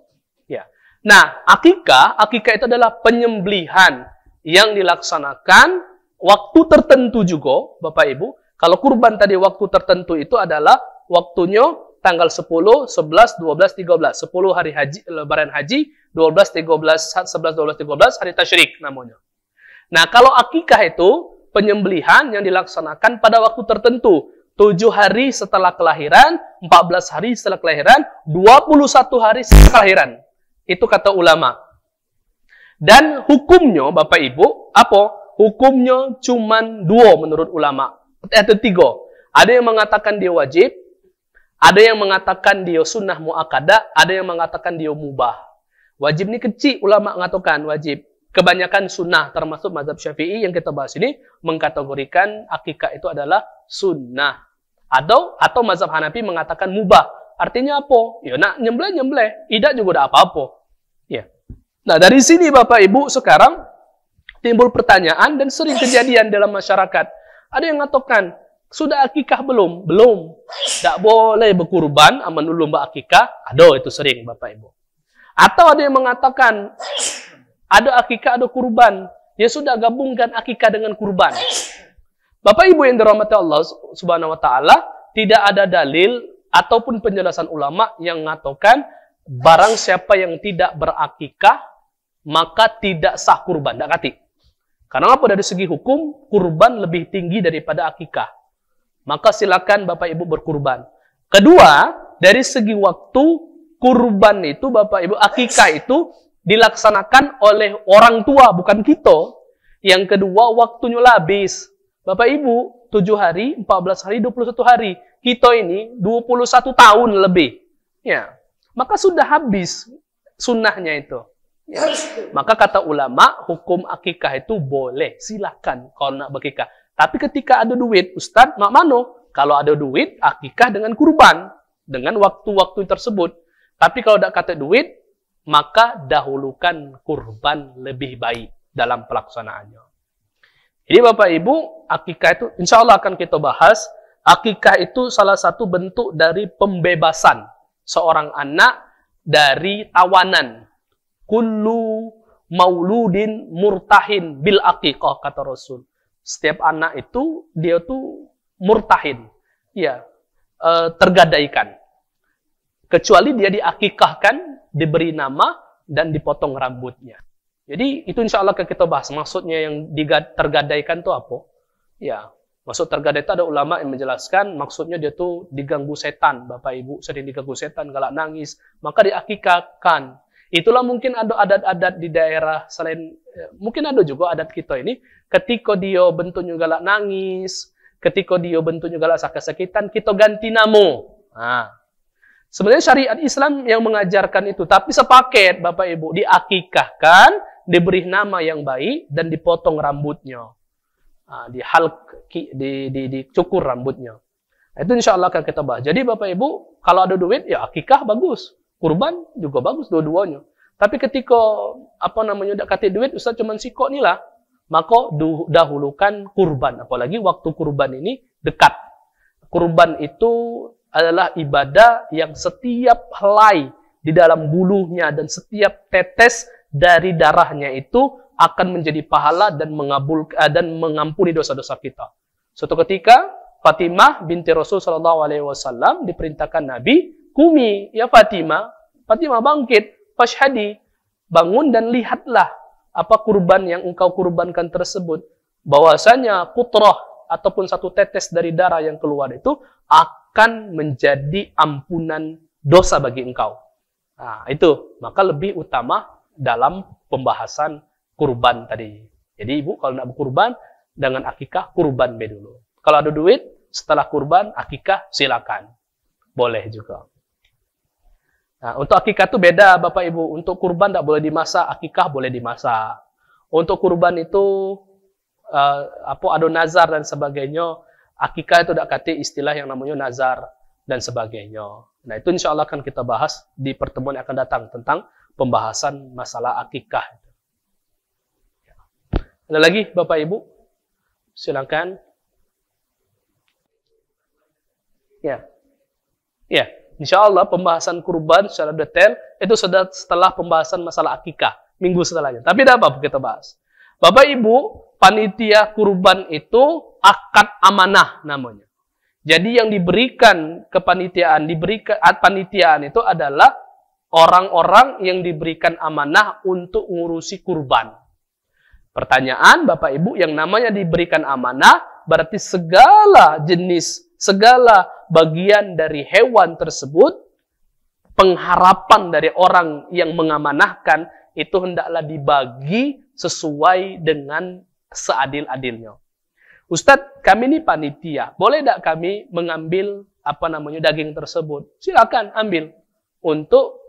Ya. Nah, akikah itu adalah penyembelihan yang dilaksanakan waktu tertentu juga, Bapak Ibu. Kalau kurban tadi waktu tertentu itu adalah waktunya tanggal 10, 11, 12, 13. 10 hari haji, lebaran haji, 12, 13, 11, 12, 13 hari tasyrik namanya. Nah, kalau akikah itu penyembelihan yang dilaksanakan pada waktu tertentu. 7 hari setelah kelahiran, 14 hari setelah kelahiran, 21 hari setelah kelahiran. Itu kata ulama. Dan hukumnya, Bapak Ibu, apa? Hukumnya cuma 2 menurut ulama. Ada 3. Ada yang mengatakan dia wajib, ada yang mengatakan dia sunnah muakkadah, ada yang mengatakan dia mubah. Wajib ini kecil, ulama mengatakan wajib. Kebanyakan sunnah, termasuk mazhab Syafi'i yang kita bahas ini, mengkategorikan akikah itu adalah sunnah. Atau mazhab Hanafi mengatakan mubah. Artinya apa? Ya nak nyembelih, tidak juga ada apa-apa. Ya. Nah, dari sini Bapak Ibu sekarang timbul pertanyaan dan sering kejadian dalam masyarakat. Ada yang mengatakan, sudah akikah belum? Belum. Tak boleh berkurban, aman dulu mbak akikah. Aduh, itu sering Bapak Ibu. Atau ada yang mengatakan, ada akikah, ada kurban. Dia sudah gabungkan akikah dengan kurban. Bapak Ibu yang dirahmati Allah Subhanahu wa taala, tidak ada dalil ataupun penjelasan ulama yang mengatakan barang siapa yang tidak berakikah maka tidak sah kurban, tidak kati. Karena apa? Dari segi hukum, kurban lebih tinggi daripada akikah. Maka silakan Bapak Ibu berkurban. Kedua, dari segi waktu, kurban itu Bapak Ibu, akikah itu dilaksanakan oleh orang tua, bukan kita. Yang kedua, waktunya habis. Bapak Ibu, 7 hari, 14 hari, 21 hari. Kita ini 21 tahun lebih. Ya. Maka sudah habis sunnahnya itu. Ya. Maka kata ulama, hukum akikah itu boleh. Silakan kalau nak berkikah. Tapi ketika ada duit, Ustadz, mak mano? Kalau ada duit, akikah dengan kurban. Dengan waktu-waktu tersebut. Tapi kalau tidak kata duit, maka dahulukan kurban lebih baik dalam pelaksanaannya. Jadi Bapak Ibu, akikah itu insya Allah akan kita bahas. Akikah itu salah satu bentuk dari pembebasan seorang anak dari tawanan. Kullu mauludin murtahin bil akikah, kata Rasul. Setiap anak itu, dia tuh murtahin. Ya, tergadaikan. Kecuali dia diakikahkan, diberi nama, dan dipotong rambutnya. Jadi itu insya Allah kita bahas. Maksudnya yang tergadaikan itu apa? Ya, maksud tergada itu ada ulama yang menjelaskan maksudnya dia tuh diganggu setan, Bapak Ibu sering diganggu setan, galak nangis, maka diakikahkan. Itulah mungkin ada adat-adat di daerah selain, mungkin ada juga adat kita ini, ketika dia bentuknya galak nangis, ketika dia bentuknya galak sakit-sakitan, kita ganti nama. Nah, sebenarnya syariat Islam yang mengajarkan itu, tapi sepaket Bapak Ibu, diakikahkan, diberi nama yang baik, dan dipotong rambutnya. Dicukur rambutnya. Itu insya Allah akan kita bahas. Jadi Bapak Ibu, kalau ada duit, ya akikah bagus. Kurban juga bagus, dua-duanya. Tapi ketika, udah kata duit, Ustaz cuma sikok nih lah. Maka dahulukan kurban. Apalagi waktu kurban ini dekat. Kurban itu adalah ibadah yang setiap helai di dalam bulunya dan setiap tetes dari darahnya itu akan menjadi pahala dan mengampuni dosa-dosa kita. Suatu ketika Fatimah binti Rasul sallallahu alaihi wasallam diperintahkan Nabi, "Kumi ya Fatimah, Fatimah bangkit, fashhadi, bangun dan lihatlah apa kurban yang engkau kurbankan tersebut. Bahwasanya kutrah ataupun satu tetes dari darah yang keluar itu akan menjadi ampunan dosa bagi engkau." Nah, itu maka lebih utama dalam pembahasan kurban tadi. Jadi ibu kalau nak berkurban dengan akikah, kurban dulu. Kalau ada duit setelah kurban, akikah silakan. Boleh juga. Nah, untuk akikah itu beda Bapak Ibu. Untuk kurban tidak boleh dimasak, akikah boleh dimasak. Untuk kurban itu ada nazar dan sebagainya. Akikah itu tidak kata istilah yang namanya nazar dan sebagainya. Nah, itu insya Allah akan kita bahas di pertemuan yang akan datang tentang pembahasan masalah akikah. Ada lagi Bapak Ibu? Silakan. Ya. Ya, insya Allah pembahasan kurban secara detail itu sudah setelah pembahasan masalah akikah minggu setelahnya. Tapi tidak apa kita bahas. Bapak Ibu, panitia kurban itu akad amanah namanya. Jadi yang diberikan kepanitiaan, panitiaan itu adalah orang-orang yang diberikan amanah untuk ngurusi kurban. Pertanyaan Bapak Ibu, yang namanya diberikan amanah berarti segala jenis, segala bagian dari hewan tersebut, pengharapan dari orang yang mengamanahkan itu hendaklah dibagi sesuai dengan seadil-adilnya. Ustadz, kami ini panitia, boleh tidak kami mengambil daging tersebut? Silakan ambil untuk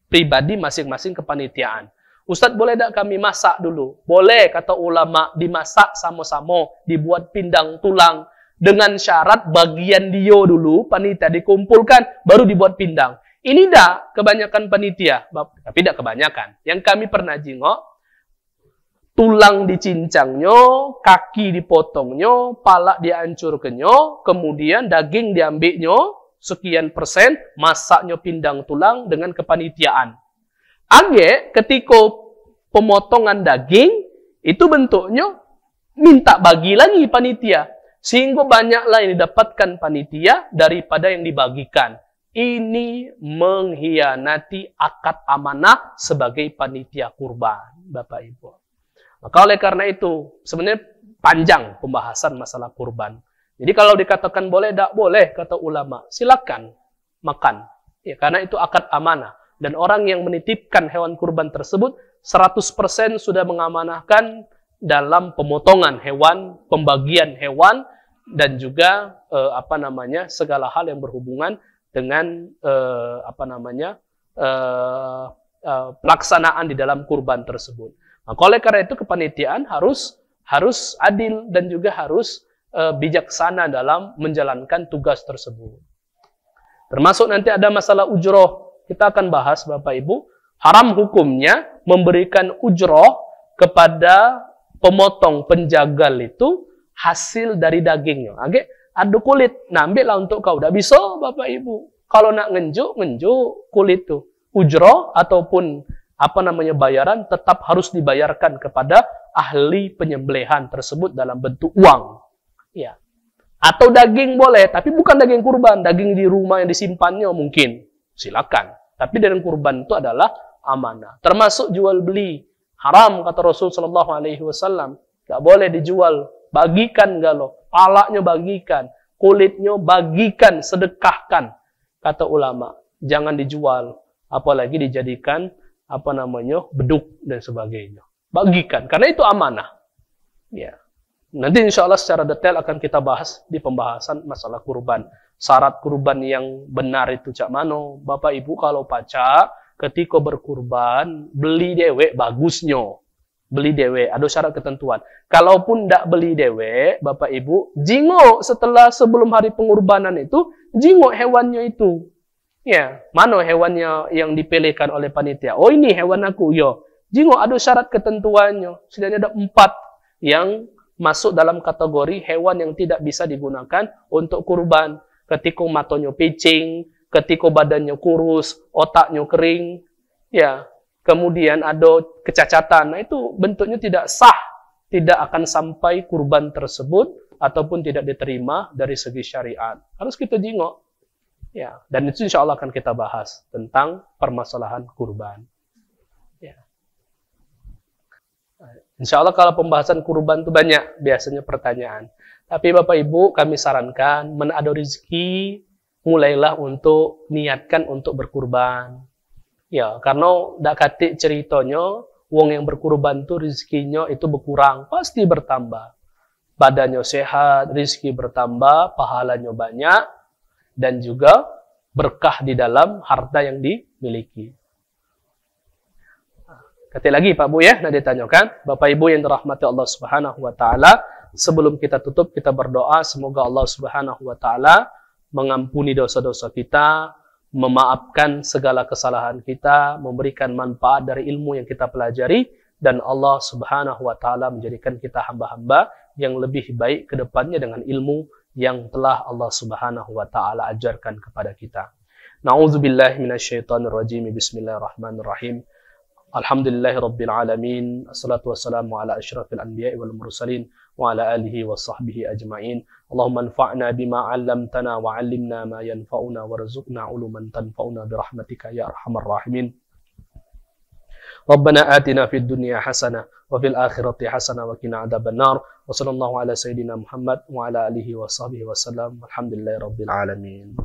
pribadi masing-masing kepanitiaan. Ustadz, boleh tidak kami masak dulu? Boleh, kata ulama, dimasak sama-sama, dibuat pindang tulang. Dengan syarat bagian dia dulu, panitia dikumpulkan, baru dibuat pindang. Ini dah kebanyakan panitia, tapi tidak kebanyakan. Yang kami pernah jengok, tulang dicincangnya, kaki dipotongnya, palak dihancurkannya, kemudian daging diambilnya, sekian persen, masaknya pindang tulang dengan kepanitiaan. Ketika pemotongan daging, itu bentuknya minta bagi lagi panitia. Sehingga banyaklah yang didapatkan panitia daripada yang dibagikan. Ini mengkhianati akad amanah sebagai panitia kurban, Bapak Ibu. Maka oleh karena itu, sebenarnya panjang pembahasan masalah kurban. Jadi kalau dikatakan boleh, tidak boleh, kata ulama, silakan makan. Ya, karena itu akad amanah. Dan orang yang menitipkan hewan kurban tersebut 100% sudah mengamanahkan dalam pemotongan hewan, pembagian hewan, dan juga segala hal yang berhubungan dengan pelaksanaan di dalam kurban tersebut. Maka oleh karena itu kepanitiaan harus adil dan juga harus bijaksana dalam menjalankan tugas tersebut. Termasuk nanti ada masalah ujroh. Kita akan bahas Bapak Ibu, haram hukumnya memberikan ujroh kepada pemotong penjagal itu hasil dari dagingnya. Ada kulit, nah ambillah untuk kau. Tidak bisa Bapak Ibu. Kalau nak ngenjuk kulit itu. Ujroh ataupun bayaran tetap harus dibayarkan kepada ahli penyembelihan tersebut dalam bentuk uang. Ya. Atau daging boleh, tapi bukan daging kurban, daging di rumah yang disimpannya mungkin. Silakan. Tapi daging kurban itu adalah amanah. Termasuk jual beli. Haram kata Rasul sallallahu alaihi wasallam. Tidak boleh dijual Bagikan galau. Palanya bagikan. Kulitnya bagikan, sedekahkan. Kata ulama. Jangan dijual. Apalagi dijadikan beduk dan sebagainya. Bagikan. Karena itu amanah. Ya. Nanti insya Allah secara detail akan kita bahas di pembahasan masalah kurban. Syarat kurban yang benar itu cak mano. Bapak Ibu kalau pacak ketika berkurban beli dewe bagusnya. Beli dewe, ada syarat ketentuan. Kalaupun tidak beli dewe, Bapak Ibu, jingok sebelum hari pengorbanan itu, jingok hewannya itu. Ya, mana hewannya yang dipilihkan oleh panitia? Oh ini hewan aku, yo. Jingok ada syarat ketentuannya. Setidaknya ada 4 yang masuk dalam kategori hewan yang tidak bisa digunakan untuk kurban. Ketika matanya picing, ketika badannya kurus, otaknya kering, ya. Kemudian ada kecacatan. Nah itu bentuknya tidak sah, tidak akan sampai kurban tersebut ataupun tidak diterima dari segi syariat. Harus kita jingok. Ya, dan itu insya Allah akan kita bahas tentang permasalahan kurban. Ya. Insya Allah kalau pembahasan kurban itu banyak biasanya pertanyaan. Tapi Bapak Ibu kami sarankan, mana ada rezeki, mulailah untuk niatkan untuk berkurban. Ya, karena dak katik ceritanya, wong yang berkurban itu rezekinya itu berkurang, pasti bertambah. Badannya sehat, rezeki bertambah, pahalanya banyak, dan juga berkah di dalam harta yang dimiliki. Kata lagi Pak Bu ya, nah ditanyakan, Bapak Ibu yang dirahmati Allah Subhanahu wa taala, sebelum kita tutup kita berdoa semoga Allah Subhanahu wa taala mengampuni dosa-dosa kita, memaafkan segala kesalahan kita, memberikan manfaat dari ilmu yang kita pelajari, dan Allah Subhanahu wa taala menjadikan kita hamba-hamba yang lebih baik ke depannya dengan ilmu yang telah Allah Subhanahu wa taala ajarkan kepada kita. Nauzubillahi minasyaitonirrajim. Bismillahirrahmanirrahim. Alhamdulillahirabbil alamin. Assalatu wassalamu ala asyrafil anbiya'i wal mursalin wa ala alihi wa sahbihi ajma'in. Allahumma anfa'na bima 'allamtana wa 'allimna ma yanfa'una warzuqna 'uluman tanfa'una bi rahmatika ya arhamar rahimin. Rabbana atina fid dunya hasanah wa fil akhirati hasanah wa qina adzabannar. Wa sallallahu ala sayyidina Muhammad wa ala alihi wa sahbihi wasallam. Alhamdulillahirabbil alamin.